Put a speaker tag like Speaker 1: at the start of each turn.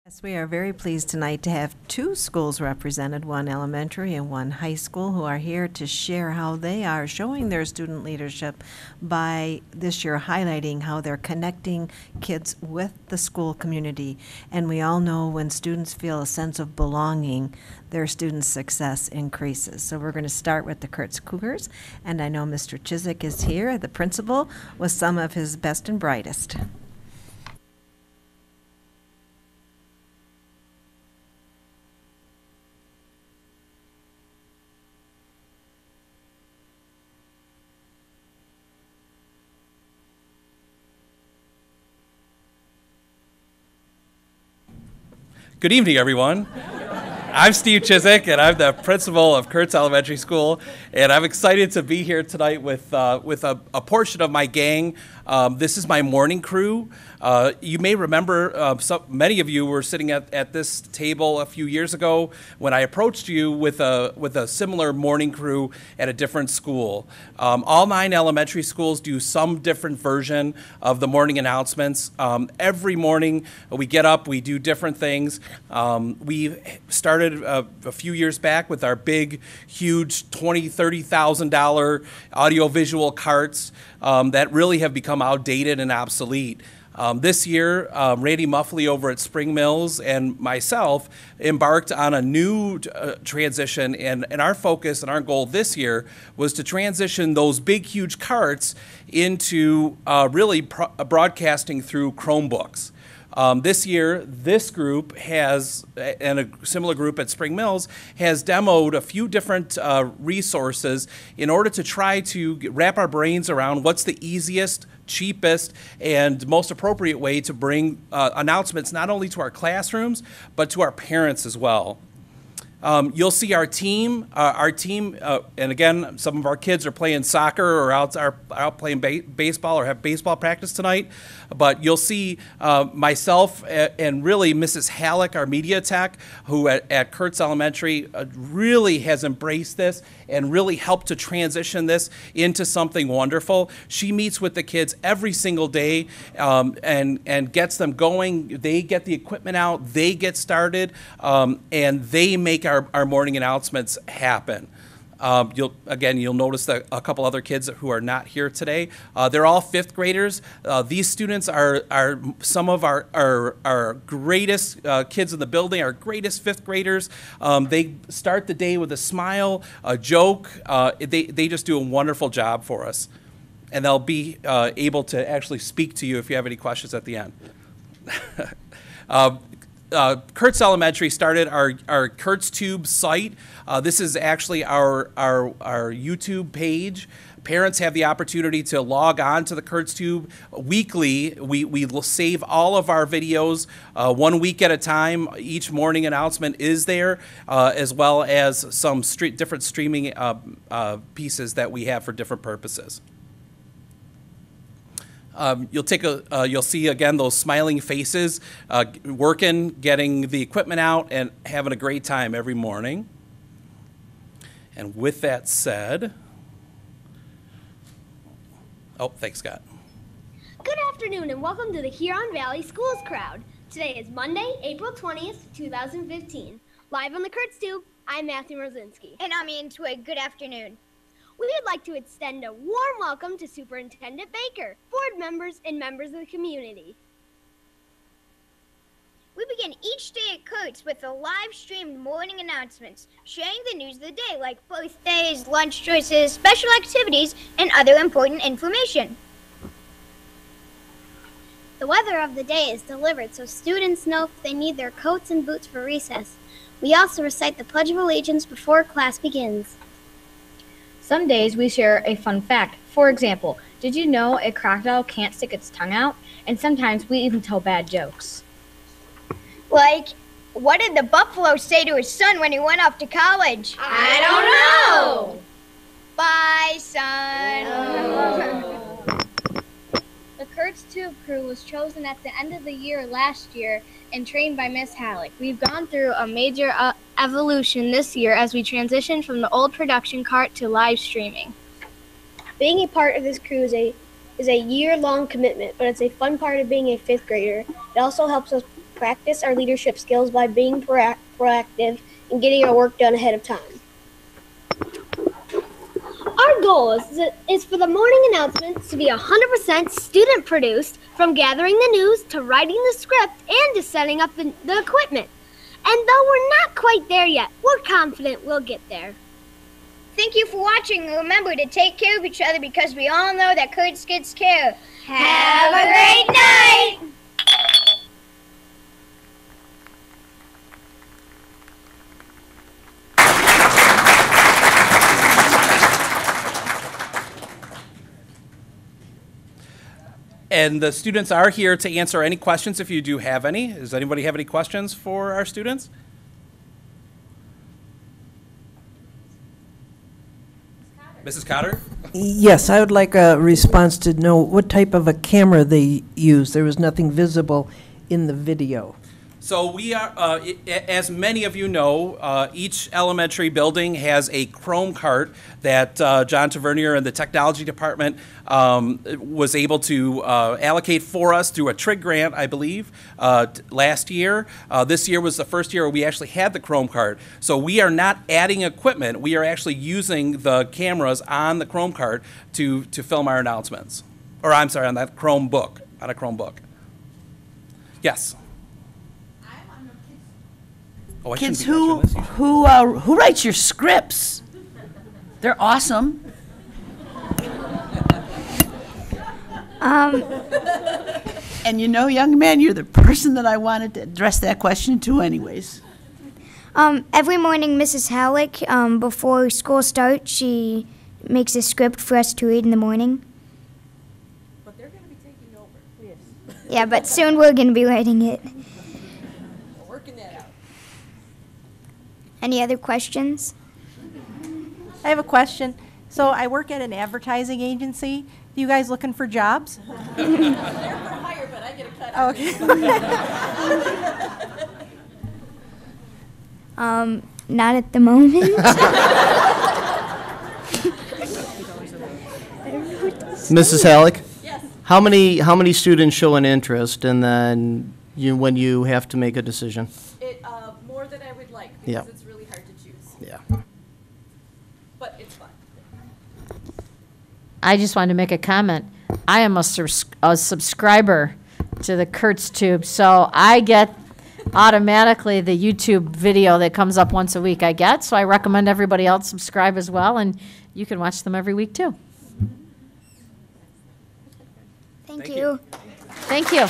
Speaker 1: Yes, we are very pleased tonight to have two schools represented, one elementary and one high school, who are here to share how they are showing their student leadership by this year highlighting how they're connecting kids with the school community. And we all know when students feel a sense of belonging, their students' success increases. So we're going to start with the Kurtz Cougars, and I know Mr. Chiswick is here, the principal, with some of his best and brightest.
Speaker 2: Good evening, everyone. I'm Steve Chiswick, and I'm the principal of Kurtz Elementary School, and I'm excited to be here tonight with a portion of my gang. This is my morning crew. You may remember many of you were sitting at this table a few years ago when I approached you with a similar morning crew at a different school. All 9 elementary schools do some different version of the morning announcements. Every morning we get up, we do different things. We started a few years back with our big, huge $20,000, $30,000 audiovisual carts that really have become outdated and obsolete. This year, Randy Muffley over at Spring Mills and myself embarked on a new transition, and our focus and our goal this year was to transition those big, huge carts into really broadcasting through Chromebooks. This year, this group has, and a similar group at Spring Mills, has demoed a few different resources in order to try to wrap our brains around what's the easiest, cheapest, and most appropriate way to bring announcements not only to our classrooms, but to our parents as well. You'll see our team, and again, some of our kids are playing soccer or out playing baseball or have baseball practice tonight. But you'll see myself and really Mrs. Halleck, our media tech, who at Kurtz Elementary really has embraced this and really helped to transition this into something wonderful. She meets with the kids every single day and gets them going. They get the equipment out, they get started, and they make our morning announcements happen. You'll notice that a couple other kids who are not here today. They're all 5th graders. These students are some of our greatest kids in the building, our greatest 5th graders. They start the day with a smile, a joke. They just do a wonderful job for us. And they'll be able to actually speak to you if you have any questions at the end. Kurtz Elementary started our Kurtz Tube site. This is actually our YouTube page. Parents have the opportunity to log on to the Kurtz Tube weekly. We will save all of our videos 1 week at a time. Each morning announcement is there, as well as some different streaming pieces that we have for different purposes. You'll see again those smiling faces, working, getting the equipment out, and having a great time every morning. And with that said, oh, thanks, Scott.
Speaker 3: Good afternoon, and welcome to the Huron Valley Schools crowd. Today is Monday, April 20th, 2015. Live on the Kurtz Tube, I'm Matthew Rosinski.
Speaker 4: And I'm Ian Twig. Good afternoon.
Speaker 3: We would like to extend a warm welcome to Superintendent Baker, board members, and members of the community.
Speaker 4: We begin each day at Kurtz with the live-streamed morning announcements, sharing the news of the day like birthdays, lunch choices, special activities, and other important information.
Speaker 3: The weather of the day is delivered so students know if they need their coats and boots for recess. We also recite the Pledge of Allegiance before class begins.
Speaker 5: Some days we share a fun fact. For example, did you know a crocodile can't stick its tongue out? And sometimes we even tell bad jokes.
Speaker 4: Like, what did the buffalo say to his son when he went off to college?
Speaker 6: I don't know.
Speaker 4: Bye, son.
Speaker 6: Oh.
Speaker 3: The Kurtz Tube crew was chosen at the end of the year last year and trained by Miss Halleck. We've gone through a major evolution this year as we transition from the old production cart to live streaming. Being a part of this crew is a year-long commitment, but it's a fun part of being a 5th grader. It also helps us
Speaker 7: practice our leadership skills by being proactive and getting our work done ahead of time. Our goal is for the morning announcements to be 100% student-produced, from gathering the news to writing the script and to setting up the equipment. And though we're not quite there yet, we're confident we'll get there.
Speaker 4: Thank you for watching. Remember to take care of each other because we all know that Kurtz gets care. Have a great night!
Speaker 2: And the students are here to answer any questions if you do have any. Does anybody have any questions for our students? Mrs. Cotter?
Speaker 8: Yes, I would like a response to know what type of a camera they use. There was nothing visible in the video.
Speaker 2: So we are, as many of you know, each elementary building has a Chrome cart that John Tavernier and the technology department was able to allocate for us through a TRIG grant, I believe, last year. This year was the first year we actually had the Chrome cart. So we are not adding equipment. We are actually using the cameras on the Chrome cart to film our announcements. Or I'm sorry, on that Chromebook, on a Chromebook. Yes. Oh,
Speaker 9: Kids who writes your scripts? They're awesome. And you know, young man, you're the person that I wanted to address that question to anyways.
Speaker 10: Every morning, Mrs. Halleck, before school starts, she makes a script for us to read in the morning.
Speaker 6: But they're going to be taking over. Yes.
Speaker 10: Yeah, but soon we're going to be writing it.
Speaker 6: We're working that out.
Speaker 10: Any other questions?
Speaker 11: I have a question. So I work at an advertising agency. You guys looking for jobs?
Speaker 6: They're for hire, but I get a cut.
Speaker 10: Okay. Not at the moment.
Speaker 12: Mrs. Halleck?
Speaker 6: Yes.
Speaker 12: How many students show an interest, and then when you have to make a decision?
Speaker 6: More than I would like because
Speaker 12: Yeah.
Speaker 6: it's really hard to choose.
Speaker 12: Yeah.
Speaker 6: But it's fun.
Speaker 13: I just wanted to make a comment. I am a subscriber to the Kurtz Tube, so I get automatically the YouTube video that comes up once a week I get, so I recommend everybody else subscribe as well, and you can watch them every week too.
Speaker 10: Thank you.
Speaker 13: Thank you.